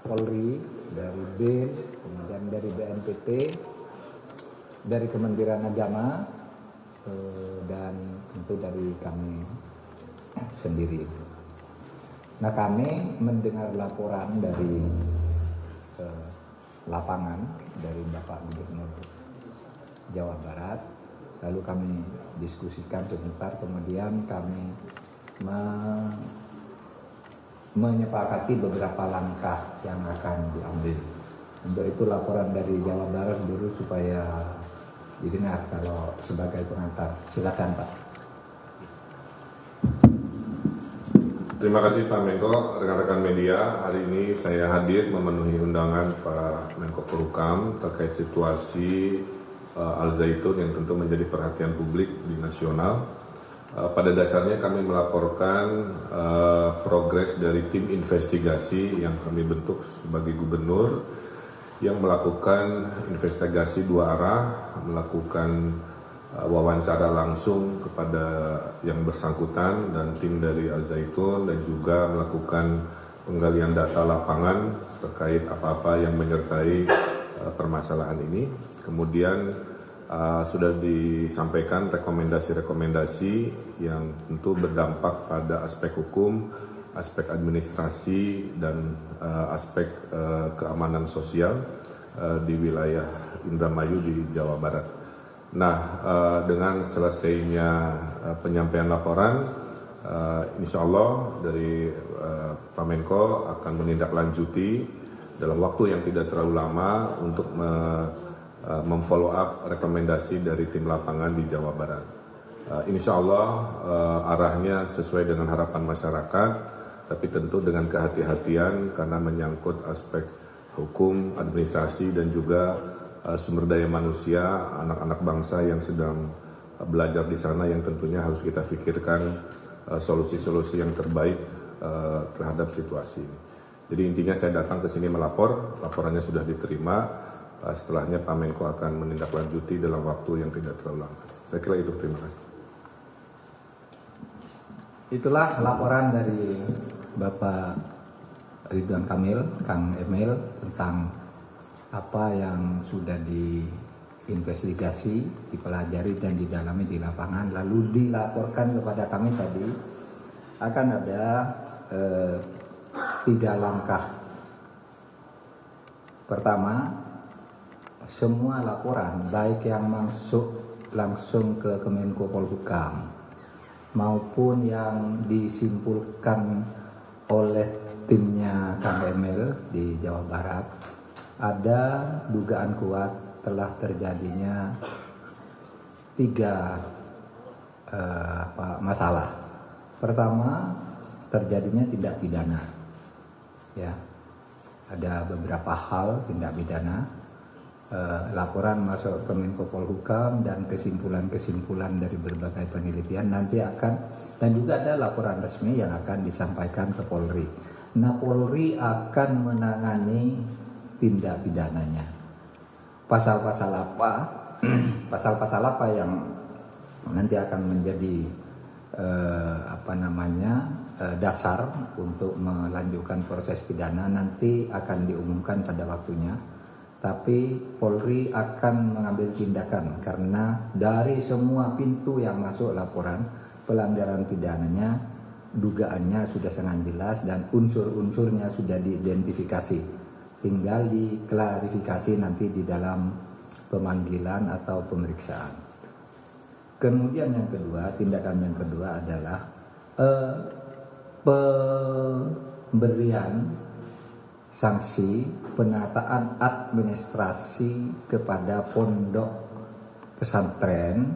Polri, dari BIN, kemudian dari BNPT, dari Kementerian Agama, dan tentu dari kami sendiri. Nah, kami mendengar laporan dari lapangan dari Bapak Gubernur Jawa Barat, lalu kami diskusikan sebentar, kemudian kami menyepakati beberapa langkah yang akan diambil. Untuk itu laporan dari Jawa Barat dulu supaya didengar kalau sebagai pengantar. Silakan Pak. Terima kasih Pak Menko, rekan-rekan media. Hari ini saya hadir memenuhi undangan Pak Menko Polhukam terkait situasi Al Zaitun yang tentu menjadi perhatian publik di nasional. Pada dasarnya kami melaporkan progres dari tim investigasi yang kami bentuk sebagai gubernur yang melakukan investigasi dua arah, melakukan wawancara langsung kepada yang bersangkutan dan tim dari Al Zaitun, dan juga melakukan penggalian data lapangan terkait apa-apa yang menyertai permasalahan ini. Kemudian sudah disampaikan rekomendasi-rekomendasi yang tentu berdampak pada aspek hukum, aspek administrasi, dan aspek keamanan sosial di wilayah Indramayu di Jawa Barat. Nah, dengan selesainya penyampaian laporan, insya Allah dari Pak Menko akan menindaklanjuti dalam waktu yang tidak terlalu lama untuk memfollow up rekomendasi dari tim lapangan di Jawa Barat. Insya Allah arahnya sesuai dengan harapan masyarakat, tapi tentu dengan kehati-hatian karena menyangkut aspek hukum, administrasi, dan juga sumber daya manusia, anak-anak bangsa yang sedang belajar di sana yang tentunya harus kita pikirkan solusi-solusi yang terbaik terhadap situasi ini. Jadi intinya saya datang ke sini melapor, laporannya sudah diterima. Setelahnya Pak Menko akan menindaklanjuti dalam waktu yang tidak terlalu lama. Saya kira itu, terima kasih. Itulah laporan dari Bapak Ridwan Kamil, Kang Emil, tentang apa yang sudah diinvestigasi, dipelajari dan didalami di lapangan, lalu dilaporkan kepada kami tadi. Akan ada 3 langkah. Pertama, semua laporan baik yang masuk langsung ke Kemenko Polhukam maupun yang disimpulkan oleh timnya Kang Emil di Jawa Barat, ada dugaan kuat telah terjadinya 3 masalah. Pertama, terjadinya tindak pidana. Ya, ada beberapa hal tindak pidana. Laporan masuk ke Menko Polhukam dan kesimpulan-kesimpulan dari berbagai penelitian nanti akan, dan juga ada laporan resmi yang akan disampaikan ke Polri. Nah, Polri akan menangani tindak pidananya. Pasal-pasal apa? Pasal-pasal apa yang nanti akan menjadi dasar untuk melanjutkan proses pidana nanti akan diumumkan pada waktunya. Tapi Polri akan mengambil tindakan karena dari semua pintu yang masuk laporan pelanggaran pidananya, dugaannya sudah sangat jelas dan unsur-unsurnya sudah diidentifikasi. Tinggal diklarifikasi nanti di dalam pemanggilan atau pemeriksaan. Kemudian yang kedua, tindakan yang kedua adalah pemberian sanksi penataan administrasi kepada pondok pesantren,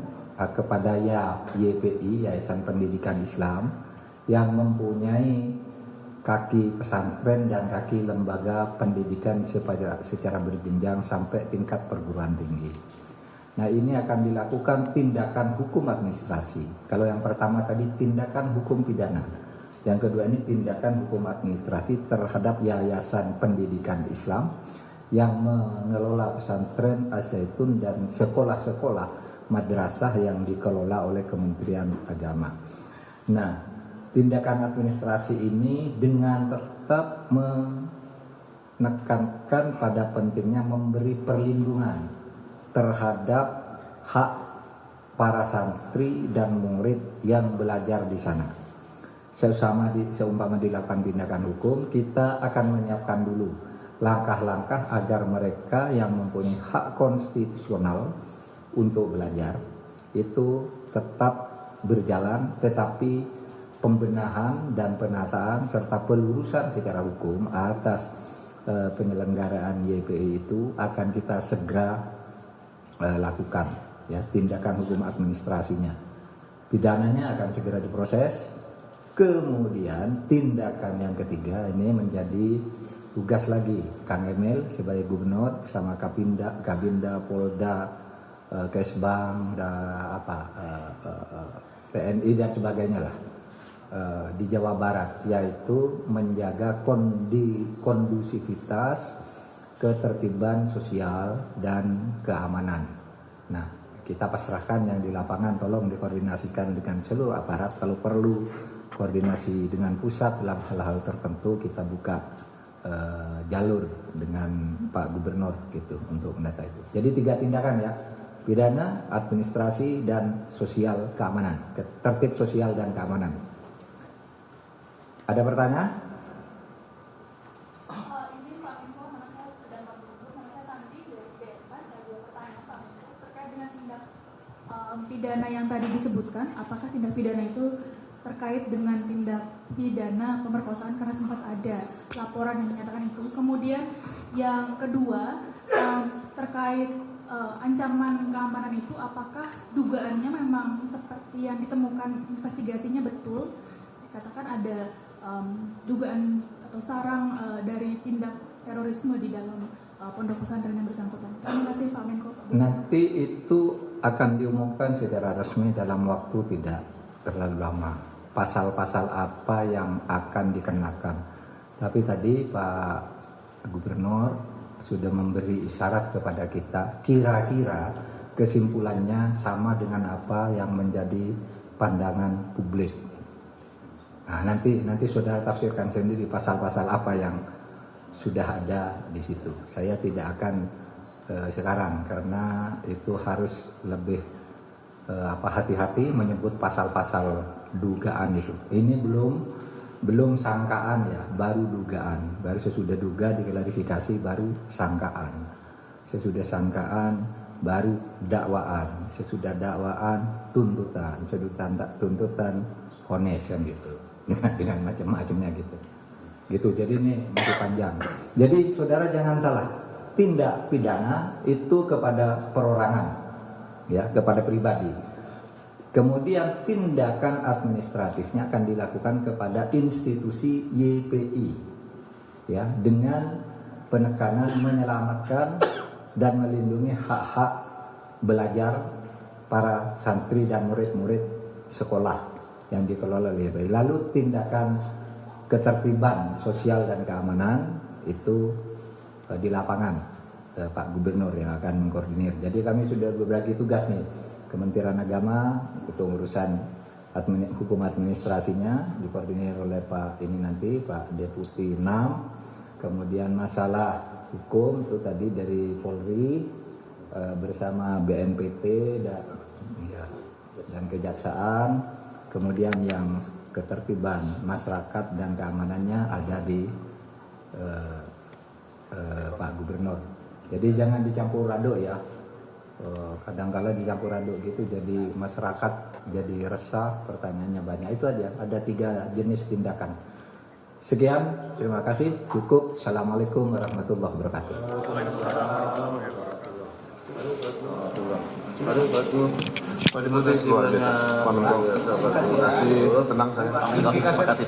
kepada YPI, Yayasan Pendidikan Islam, yang mempunyai kaki pesantren dan kaki lembaga pendidikan secara berjenjang sampai tingkat perguruan tinggi. Nah, ini akan dilakukan tindakan hukum administrasi. Kalau yang pertama tadi tindakan hukum pidana. Yang kedua ini tindakan hukum administrasi terhadap Yayasan Pendidikan Islam yang mengelola pesantren Al Zaitun dan sekolah-sekolah madrasah yang dikelola oleh Kementerian Agama. Nah, tindakan administrasi ini dengan tetap menekankan pada pentingnya memberi perlindungan terhadap hak para santri dan murid yang belajar di sana. Seumpama dilakukan tindakan hukum, kita akan menyiapkan dulu langkah-langkah agar mereka yang mempunyai hak konstitusional untuk belajar itu tetap berjalan, tetapi pembenahan dan penataan serta pelurusan secara hukum atas penyelenggaraan YPI itu akan kita segera lakukan, ya, tindakan hukum administrasinya. Pidananya akan segera diproses. Kemudian tindakan yang ketiga ini menjadi tugas lagi Kang Emil sebagai gubernur bersama Kabinda, Polda, Kesbang, TNI dan sebagainya lah di Jawa Barat, yaitu menjaga kondusivitas, ketertiban sosial dan keamanan. Nah, kita pasrahkan yang di lapangan, tolong dikoordinasikan dengan seluruh aparat. Kalau perlu koordinasi dengan pusat dalam hal-hal tertentu, kita buka jalur dengan Pak Gubernur gitu untuk mendata itu. Jadi 3 tindakan ya: pidana, administrasi, dan sosial keamanan, tertib sosial dan keamanan. Ada pertanyaan? Izin Pak Menko, nama saya dan Pak Gubernur, nama saya Santi dari BMK. Saya juga pertanyaan Pak Menko terkait dengan tindak pidana yang tadi disebutkan. Apakah tindak pidana itu terkait dengan tindak pidana pemerkosaan, karena sempat ada laporan yang menyatakan itu. Kemudian yang kedua terkait ancaman keamanan itu, apakah dugaannya memang seperti yang ditemukan investigasinya betul? Dikatakan ada dugaan atau sarang dari tindak terorisme di dalam pondok pesantren yang bersangkutan. Terima kasih Pak Menko. Nanti itu akan diumumkan secara resmi dalam waktu tidak terlalu lama. Pasal-pasal apa yang akan dikenakan. Tapi tadi Pak Gubernur sudah memberi isyarat kepada kita, kira-kira kesimpulannya sama dengan apa yang menjadi pandangan publik. Nah, nanti saudara tafsirkan sendiri pasal-pasal apa yang sudah ada di situ. Saya tidak akan sekarang, karena itu harus lebih hati-hati menyebut pasal-pasal dugaan itu. Ini belum sangkaan ya, baru dugaan. Baru sesudah duga diklarifikasi, baru sangkaan. Sesudah sangkaan baru dakwaan. Sesudah dakwaan tuntutan. Sesudah tuntutan vonis kan gitu. Dengan macam-macamnya gitu. Gitu. Jadi ini masih panjang. Jadi saudara jangan salah. Tindak pidana itu kepada perorangan, ya, kepada pribadi. Kemudian tindakan administratifnya akan dilakukan kepada institusi YPI, ya, dengan penekanan menyelamatkan dan melindungi hak-hak belajar para santri dan murid-murid sekolah yang dikelola oleh YPI. Lalu tindakan ketertiban sosial dan keamanan itu di lapangan, Pak Gubernur yang akan mengkoordinir. Jadi kami sudah berbagi tugas nih. Kementerian Agama untuk urusan hukum administrasinya dikoordinir oleh Pak Deputi 6. Kemudian masalah hukum itu tadi dari Polri bersama BNPT dan Kejaksaan. Kemudian yang ketertiban masyarakat dan keamanannya ada di Pak Gubernur. Jadi jangan dicampur aduk ya. Kadang-kala dicampur aduk gitu, jadi masyarakat jadi resah, pertanyaannya banyak. Itu aja, ada 3 jenis tindakan. Sekian, terima kasih, cukup. Assalamualaikum warahmatullahi wabarakatuh. Tenang saya. Terima kasih.